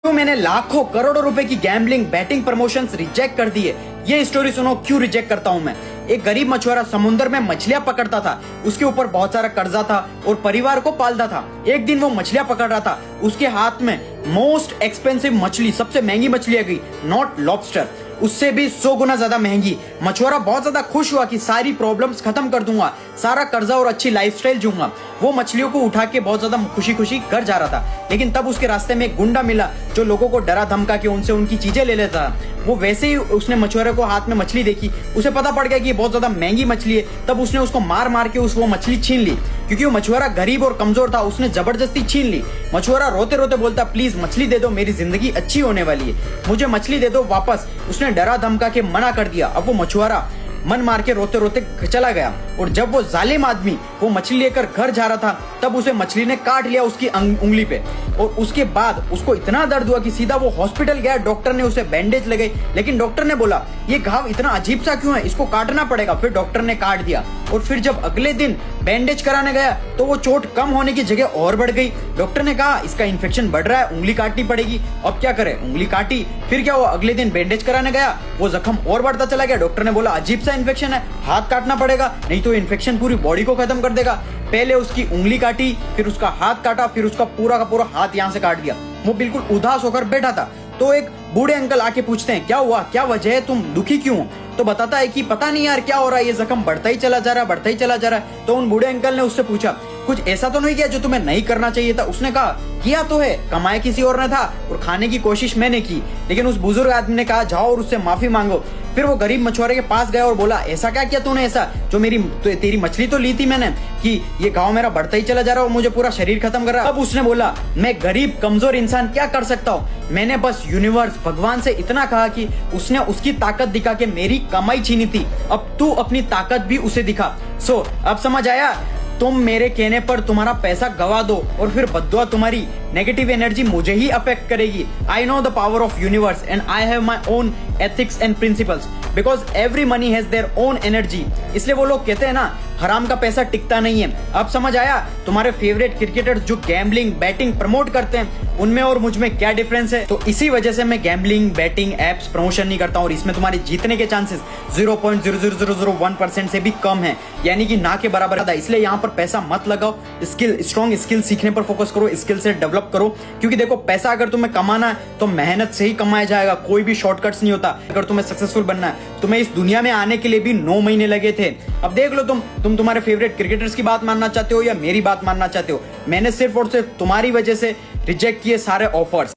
तो मैंने लाखों करोड़ों रुपए की गैम्बलिंग बैटिंग प्रमोशंस रिजेक्ट कर दिए। ये स्टोरी सुनो क्यों रिजेक्ट करता हूं मैं। एक गरीब मछुआरा समुद्र में मछलियां पकड़ता था। उसके ऊपर बहुत सारा कर्जा था और परिवार को पालता था। एक दिन वो मछलियां पकड़ रहा था, उसके हाथ में मोस्ट एक्सपेंसिव मछली, सबसे महंगी मछली आ गई, नॉट लॉबस्टर, उससे भी 100 गुना ज्यादा महंगी। मछुआरा बहुत ज्यादा खुश हुआ कि सारी प्रॉब्लम्स खत्म कर दूंगा, सारा कर्जा और अच्छी लाइफस्टाइल जीऊंगा। वो मछलियों को उठा के बहुत ज्यादा खुशी खुशी घर जा रहा था, लेकिन तब उसके रास्ते में एक गुंडा मिला जो लोगों को डरा धमका के उनसे उनकी चीजें ले लेता था। वो वैसे ही उसने मछुआरे को हाथ में मछली देखी, उसे पता पड़ गया कि ये बहुत ज्यादा महंगी मछली है। तब उसने उसको मार मार के वो मछली छीन ली। क्योंकि वो मछुआरा गरीब और कमजोर था, उसने जबरदस्ती छीन ली। मछुआरा रोते रोते बोलता, प्लीज मछली दे दो, मेरी जिंदगी अच्छी होने वाली है, मुझे मछली दे दो वापस। उसने डरा धमका के मना कर दिया। अब वो मछुआरा मन मार के रोते रोते चला गया। और जब वो जालिम आदमी वो मछली लेकर घर जा रहा था, तब उसे मछली ने काट लिया उसकी उंगली पे। और उसके बाद उसको इतना दर्द हुआ कि सीधा वो हॉस्पिटल गया। डॉक्टर ने उसे बैंडेज लगाई, लेकिन डॉक्टर ने बोला ये घाव इतना अजीब सा क्यों है, इसको काटना पड़ेगा। फिर डॉक्टर ने काट दिया। और फिर जब अगले दिन बैंडेज कराने गया तो वो चोट कम होने की जगह और बढ़ गई। डॉक्टर ने कहा इसका इन्फेक्शन बढ़ रहा है, उंगली काटनी पड़ेगी। अब क्या करे, उंगली काटी। फिर क्या हुआ, अगले दिन बैंडेज कराने गया, वो जख्म और बढ़ता चला गया। डॉक्टर ने बोला अजीब सा इन्फेक्शन है, हाथ काटना पड़ेगा, नहीं तो इन्फेक्शन पूरी बॉडी को खत्म कर देगा। पहले उसकी उंगली काटी, फिर उसका हाथ काटा, फिर उसका पूरा का पूरा हाथ यहाँ से काट दिया। वो बिल्कुल उदास होकर बैठा था। तो एक बूढ़े अंकल आके पूछते हैं क्या हुआ, क्या वजह है, तुम दुखी क्यों हो। तो बताता है कि पता नहीं यार क्या हो रहा है, ये जख्म बढ़ता ही चला जा रहा है, बढ़ता ही चला जा रहा है। तो उन बूढ़े अंकल ने उससे पूछा कुछ ऐसा तो नहीं किया जो तुम्हें नहीं करना चाहिए था। उसने कहा किया तो है, कमाया किसी और ने था और खाने की कोशिश मैंने की। लेकिन उस बुजुर्ग आदमी ने कहा जाओ और उससे माफी मांगो। फिर वो गरीब मछुआरे के पास गया और बोला ऐसा क्या किया तूने, ऐसा जो तेरी मछली तो ली थी मैंने, कि ये घाव मेरा बढ़ता ही चला जा रहा है और मुझे पूरा शरीर खत्म कर रहा है। अब उसने बोला मैं गरीब कमजोर इंसान क्या कर सकता हूँ, मैंने बस यूनिवर्स भगवान से इतना कहा कि उसने उसकी ताकत दिखा के मेरी कमाई छीनी थी, अब तू अपनी ताकत भी उसे दिखा। सो अब समझ आया, तुम मेरे कहने पर तुम्हारा पैसा गवा दो और फिर बद्दुआ तुम्हारी नेगेटिव एनर्जी मुझे ही अफेक्ट करेगी। I know the power of universe and I have my own ethics and principles because every money has their own energy. इसलिए वो लोग कहते हैं ना हराम का पैसा टिकता नहीं है। अब समझ आया तुम्हारे फेवरेट क्रिकेटर्स जो गैम्बलिंग बैटिंग प्रमोट करते हैं उनमें और मुझ में क्या डिफरेंस है। तो इसी वजह से मैं गैम्बलिंग बैटिंग एप्स प्रमोशन नहीं करता हूँ और इसमें तुम्हारे जीतने के चांसेस 0.00001% से भी कम है, यानी कि ना के बराबर है। इसलिए यहाँ पर पैसा मत लगाओ, स्ट्रॉन्ग स्किल सीखने पर फोकस करो, स्किल से डेवलप करो। क्योंकि देखो पैसा अगर तुम्हें कमाना है तो मेहनत से ही कमाया जाएगा, कोई भी शॉर्टकट्स नहीं होता। अगर तुम्हें सक्सेसफुल बनना है, तुम्हें इस दुनिया में आने के लिए भी 9 महीने लगे थे। अब देख लो तुम तुम्हारे फेवरेट क्रिकेटर्स की बात मानना चाहते हो या मेरी बात मानना चाहते हो। मैंने सिर्फ और सिर्फ तुम्हारी वजह से रिजेक्ट किए सारे ऑफर्स।